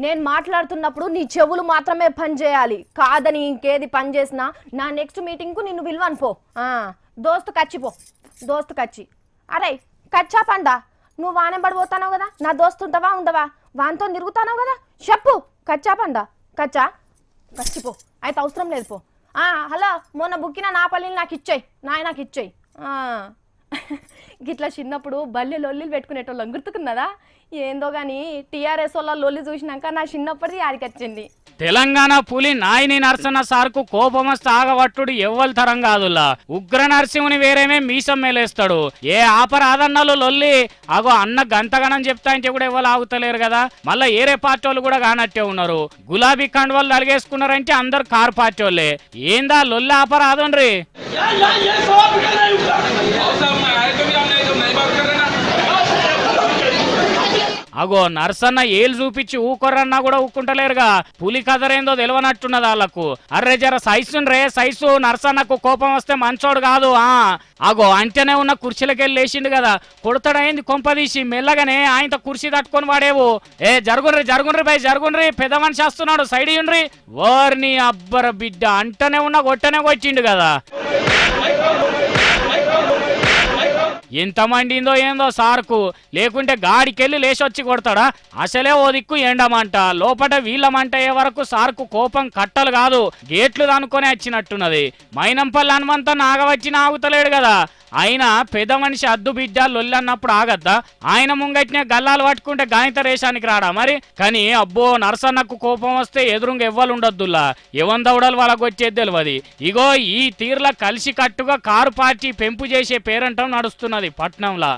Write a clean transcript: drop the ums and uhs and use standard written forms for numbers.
నేను మాట్లాడుతున్నప్పుడు నీ చెవులు మాత్రమే పని చేయాలి, కాదని ఇంకేది పని చేసినా నా నెక్స్ట్ మీటింగ్కు నిన్ను పిలువను పో. దోస్తు కచ్చిపో, దోస్తు కచ్చి. అరే కచ్చా పండా, నువ్వు వానెంబడిపోతావు కదా, నా దోస్తు ఉంటావా ఉండవా, వానితో తిరుగుతావు కదా, చెప్పు కచ్చా పండా. కచ్చా కచ్చిపో, అయితే అవసరం లేదు పో. హలో, మొన్న బుక్కిన నా పల్లీలు నాకు ఇచ్చేయి, నాకు ఇచ్చేయి. గిట్లా చిన్నప్పుడు బల్లి లొల్లిలు పెట్టుకునేటోళ్ళం గుర్తుకున్నదా? ఏందో గాని టీఆర్ఎస్ వాళ్ళ లొల్లి చూసినాక నా చిన్నప్పటిది ఆడికొచ్చింది. తెలంగాణ పులి నాయని నరసన్న సార్కు కోపమస్తే ఆగవట్టుడు ఎవ్వరి తరం కాదులా. ఉగ్ర నరసింహుని వేరేమే మీసం మేలేస్తాడు. ఏ ఆపరాదన్నలు లొల్లి అగో అన్న గంతగణం చెప్తా అంటే కూడా ఎవరు ఆగుతలేరు కదా. మళ్ళా ఏరే పార్టీ వాళ్ళు కూడా కానట్టే ఉన్నారు. గులాబీ కండువాళ్ళు అలిగేసుకున్నారంటే అందరు కారు పార్టీ వాళ్ళే. ఏందా లొల్లి ఆపరాదండ్రి. అగో నర్సన్న ఏలు చూపించి ఊకొర్రన్నా కూడా ఊక్కుంటలేరుగా. పులి కదరేందో తెలియనట్టున్నది వాళ్ళకు. అర్రే జర సైజున్ రే సైజు, నర్సన్నకు కోపం వస్తే మంచోడు కాదు. అగో అంటేనే ఉన్న కుర్చీలకెళ్ళి లేచిండు కదా, కొడతాడైంది కొంపదీసి మెల్లగానే ఆయనతో కుర్చీ తట్టుకొని వాడేవు. జరుగుండ్రి బై జరుగుండ్రి, పెద్ద మనిషి వస్తున్నాడు సైడ్ ఇయ్యండ్రి. ఓర్ని అబ్బర బిడ్డ అంటనే ఉన్న కొట్టనే కొట్టిండు కదా. ఎంత మండిందో ఏందో సార్కు, లేకుంటే గాడికెళ్ళి లేచొచ్చి కొడతాడా? అసలే ఓ దిక్కు ఎండమంట, లోపల వీళ్ళమంట అయ్యే వరకు సార్కు కోపం కట్టలు కాదు గేట్లు దానుకొని వచ్చినట్టున్నది. మైనంపల్లి హనుమంత నాగవచ్చిన ఆగుతలేడు కదా. అయినా పెద్ద మనిషి అద్దు బిడ్డ లొల్లన్నప్పుడు ఆగద్దా? ఆయన ముంగట్నే గల్లాలు పట్టుకుంటే గాయత రేషానికి రాడా మరి? కానీ అబ్బో నరసన్నకు కోపం వస్తే ఎదురుంగ ఎవ్వరు ఉండొద్దులా, ఎవందవడలు వాళ్ళకు వచ్చేది తెలియదు. ఇగో ఈ తీర్ల కలిసి కట్టుగా కారు పార్టీ పెంపు చేసే పేరంటం నడుస్తున్నది పట్నంలా.